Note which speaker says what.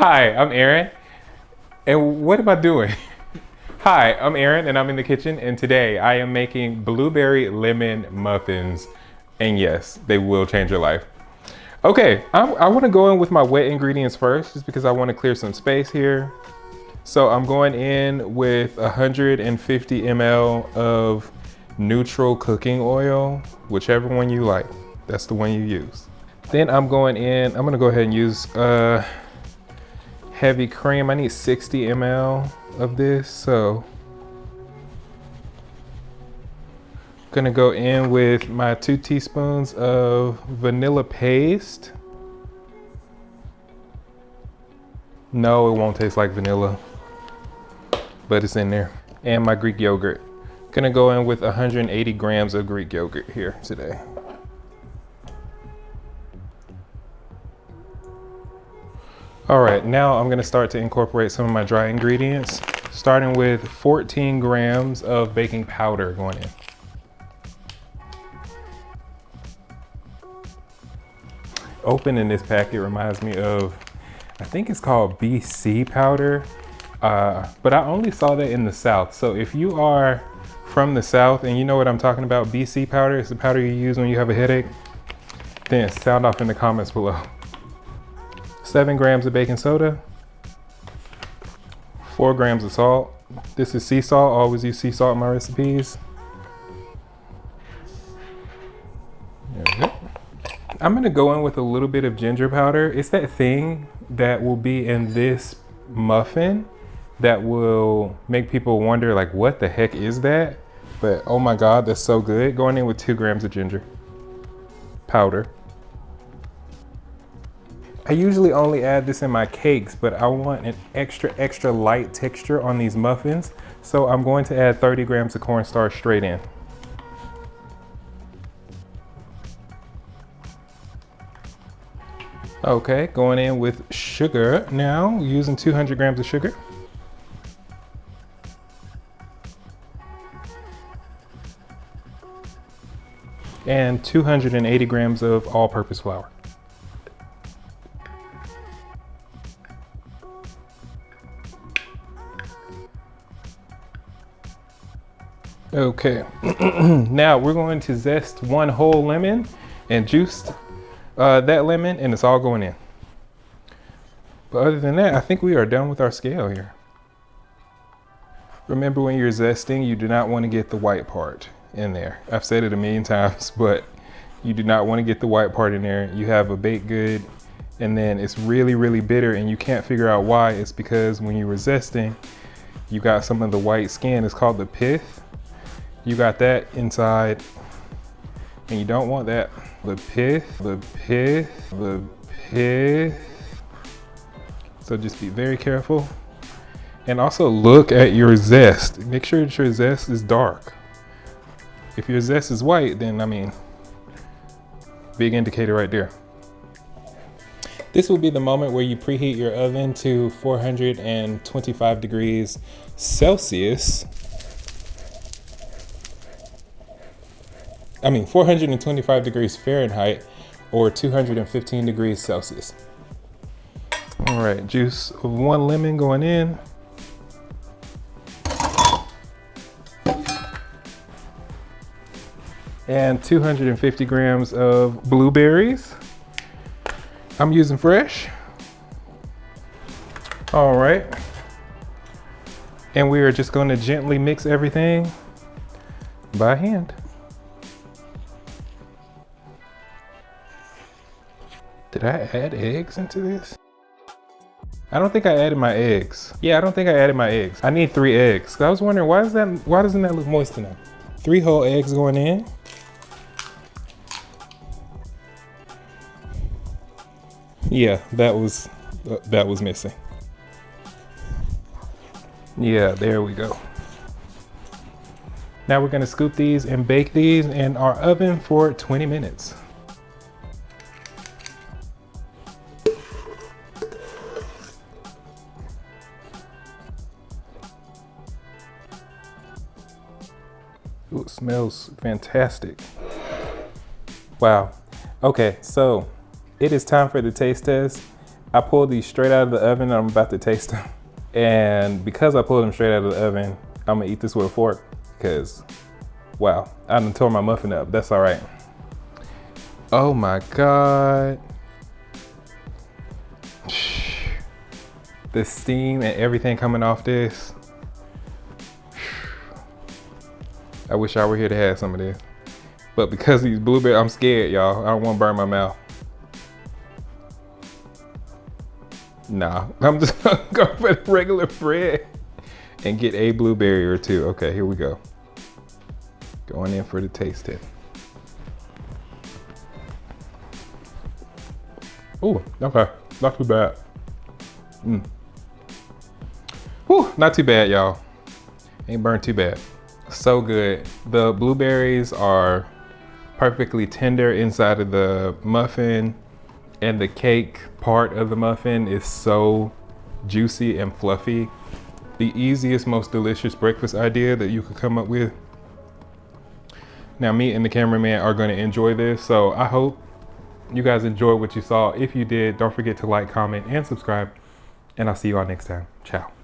Speaker 1: Hi, I'm Aaron. And what am I doing? Hi, I'm Aaron and I'm in the kitchen, and today I am making blueberry lemon muffins. And yes, they will change your life. Okay, I want to go in with my wet ingredients first, just because I want to clear some space here. So I'm going in with 150 ml of neutral cooking oil, whichever one you like. That's the one you use. Then I'm going to go ahead and use heavy cream. I need 60 ml of this, so gonna go in with my 2 teaspoons of vanilla paste. No, it won't taste like vanilla, but it's in there. And my Greek yogurt. Gonna go in with 180 grams of Greek yogurt here today. All right, now I'm gonna start to incorporate some of my dry ingredients, starting with 14 grams of baking powder going in. Opening this packet reminds me of, I think it's called BC powder, but I only saw that in the South. So if you are from the South and you know what I'm talking about, BC powder is the powder you use when you have a headache, then sound off in the comments below. 7 grams of baking soda, 4 grams of salt. This is sea salt. I always use sea salt in my recipes. There we go. I'm gonna go in with a little bit of ginger powder. It's that thing that will be in this muffin that will make people wonder, like, what the heck is that? But oh my God, that's so good. Going in with 2 grams of ginger powder. I usually only add this in my cakes, but I want an extra light texture on these muffins. So I'm going to add 30 grams of cornstarch straight in. Okay, going in with sugar now, using 200 grams of sugar. And 280 grams of all-purpose flour. Okay, now we're going to zest 1 whole lemon and juice that lemon, and it's all going in. But other than that, I think we are done with our scale here. Remember, when you're zesting, you do not want to get the white part in there. I've said it a million times, but you do not want to get the white part in there. You have a baked good, and then it's really bitter, and you can't figure out why. It's because when you were zesting, you got some of the white skin. It's called the pith. You got that inside, and you don't want that. The pith. So just be very careful. And also look at your zest. Make sure that your zest is dark. If your zest is white, then I mean, big indicator right there. This will be the moment where you preheat your oven to 425 degrees Celsius. 425 degrees Fahrenheit, or 215 degrees Celsius. All right, juice of 1 lemon going in. And 250 grams of blueberries. I'm using fresh. All right. And we are just going to gently mix everything by hand. Did I add eggs into this? I don't think I added my eggs. Yeah, I don't think I added my eggs. I need 3 eggs. I was wondering, why doesn't that look moist enough? 3 whole eggs going in. Yeah, that was missing. Yeah, there we go. Now we're gonna scoop these and bake these in our oven for 20 minutes. Ooh, it smells fantastic. Wow. Okay, so it is time for the taste test. I pulled these straight out of the oven and I'm about to taste them. And because I pulled them straight out of the oven, I'm gonna eat this with a fork because, wow, I done tore my muffin up. That's all right. Oh my God. The steam and everything coming off this. I wish I were here to have some of this. But because these blueberries, I'm scared, y'all. I don't want to burn my mouth. Nah, I'm just gonna go for the regular bread and get a blueberry or two. Okay, here we go. Going in for the taste test. Ooh, okay, not too bad. Whew, not too bad, y'all. Ain't burned too bad. So good. The blueberries are perfectly tender inside of the muffin, and the cake part of the muffin is so juicy and fluffy. The easiest, most delicious breakfast idea that you could come up with. Now, me and the cameraman are going to enjoy this, so I hope you guys enjoyed what you saw. If you did, don't forget to like, comment, and subscribe, and I'll see you all next time. Ciao.